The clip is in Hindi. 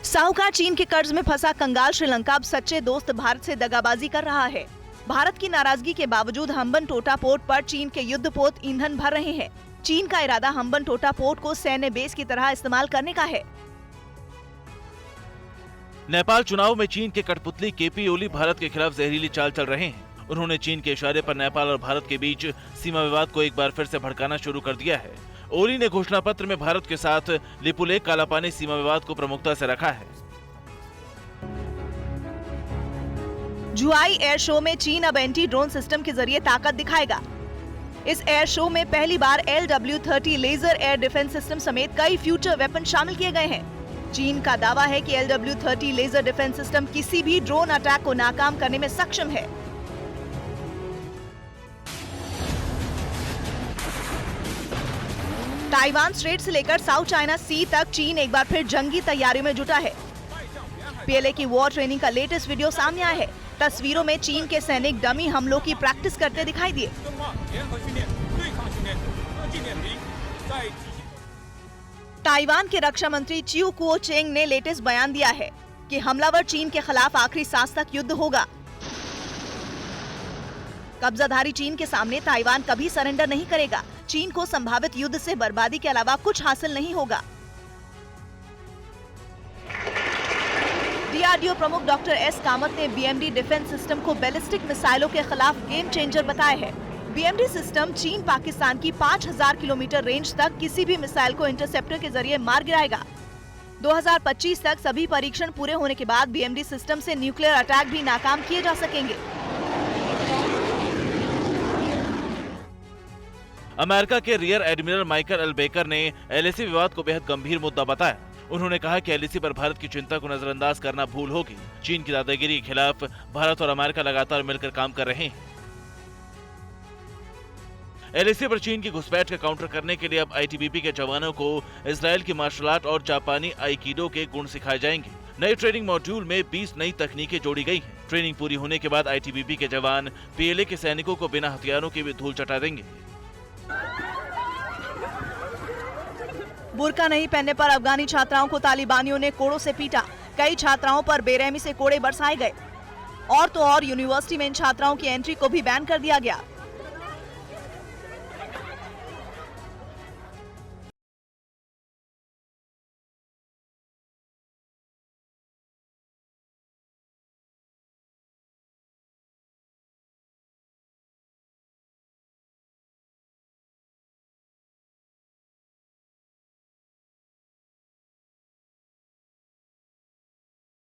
साहूकार चीन के कर्ज में फंसा कंगाल श्रीलंका अब सच्चे दोस्त भारत से दगाबाजी कर रहा है। भारत की नाराजगी के बावजूद हम्बनटोटा पोर्ट पर चीन के युद्धपोत ईंधन भर रहे हैं। चीन का इरादा हम्बनटोटा पोर्ट को सैन्य बेस की तरह इस्तेमाल करने का है। नेपाल चुनाव में चीन के कठपुतली केपी ओली भारत के खिलाफ जहरीली चाल चल रहे हैं। उन्होंने चीन के इशारे पर नेपाल और भारत के बीच सीमा विवाद को एक बार फिर से भड़काना शुरू कर दिया है। ओली ने घोषणा पत्र में भारत के साथ लिपुलेख कालापानी सीमा विवाद को प्रमुखता से रखा है। जुआई एयर शो में चीन अब एंटी ड्रोन सिस्टम के जरिए ताकत दिखाएगा। इस एयर शो में पहली बार LW-30 laser air defence system समेत कई फ्यूचर वेपन शामिल किए गए हैं। चीन का दावा है कि LW-30 लेजर डिफेंस सिस्टम किसी भी ड्रोन अटैक को नाकाम करने में सक्षम है। ताइवान स्ट्रेट से लेकर साउथ चाइना सी तक चीन एक बार फिर जंगी तैयारियों में जुटा है। PLA की वॉर ट्रेनिंग का लेटेस्ट वीडियो सामने आया है। तस्वीरों में चीन के सैनिक डमी हमलों की प्रैक्टिस करते दिखाई दिए। ताइवान के रक्षा मंत्री चिऊ कुओ चेंग ने लेटेस्ट बयान दिया है कि हमलावर चीन के खिलाफ आखिरी सांस तक युद्ध होगा। कब्जाधारी चीन के सामने ताइवान कभी सरेंडर नहीं करेगा। चीन को संभावित युद्ध से बर्बादी के अलावा कुछ हासिल नहीं होगा। DRDO प्रमुख डॉक्टर S कामत ने BMD डिफेंस सिस्टम को बैलिस्टिक मिसाइलों के खिलाफ गेम चेंजर बताया है। BMD सिस्टम चीन पाकिस्तान की 5000 किलोमीटर रेंज तक किसी भी मिसाइल को इंटरसेप्टर के जरिए मार गिराएगा। 2025 तक सभी परीक्षण पूरे होने के बाद BMD सिस्टम से न्यूक्लियर अटैक भी नाकाम किए जा सकेंगे। अमेरिका के rear admiral Michael L baker ने LAC विवाद को बेहद गंभीर मुद्दा बताया। उन्होंने कहा कि LAC पर भारत की चिंता को नजरअंदाज करना भूल होगी। चीन की दादागिरी के खिलाफ भारत और अमेरिका लगातार मिलकर काम कर रहे हैं। LAC पर चीन की घुसपैठ का काउंटर करने के लिए अब ITBP के जवानों को इजराइल की मार्शल आर्ट और जापानी आइकिडो के गुण सिखाए जाएंगे। नए ट्रेनिंग मॉड्यूल में 20 नई तकनीकें जोड़ी गई हैं। ट्रेनिंग पूरी होने के बाद ITBP के जवान PLA के सैनिकों को बिना हथियारों के भी धूल चटा देंगे। बुर्का नहीं पहनने पर अफगानी छात्राओं को तालिबानियों ने कोड़ों से पीटा। कई छात्राओं पर बेरहमी से कोड़े बरसाए गए। और तो और यूनिवर्सिटी में इन छात्राओं की एंट्री को भी बैन कर दिया गया।